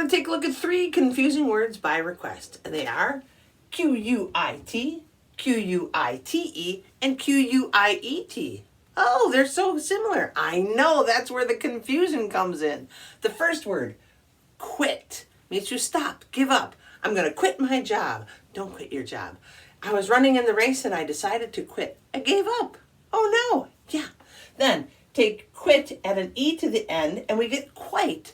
going to take a look at 3 confusing words by request. They are Q-U-I-T, Q-U-I-T-E, and Q-U-I-E-T. Oh, they're so similar. I know, that's where the confusion comes in. The first word, quit, means to stop, give up. I'm going to quit my job. Don't quit your job. I was running in the race and I decided to quit. I gave up. Oh no. Yeah. Then take quit, add an E to the end, and we get quite,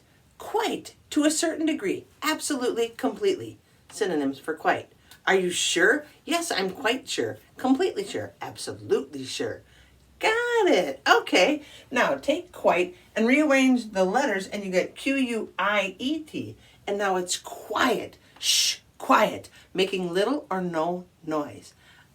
to a certain degree, absolutely, completely. Synonyms for quite. Are you sure? Yes, I'm quite sure. Completely sure. Absolutely sure. Got it. Okay. Now take quite and rearrange the letters and you get Q-U-I-E-T. And now it's quiet. Shh, quiet. Making little or no noise.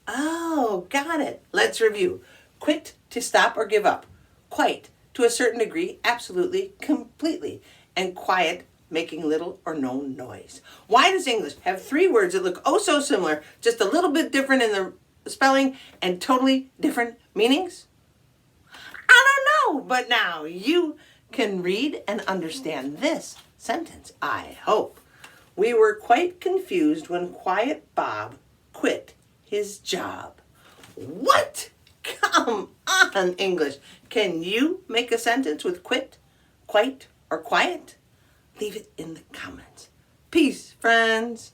Oh, got it. Let's review. Quit, to stop or give up. Quite, to a certain degree, absolutely, completely. And quiet, making little or no noise. Why does English have 3 words that look oh so similar, just a little bit different in the spelling and totally different meanings? I don't know, but now you can read and understand this sentence, I hope. We were quite confused when Quiet Bob quit his job. What? Come on, English. Can you make a sentence with quit, quite, or quiet? Leave it in the comments. Peace, friends.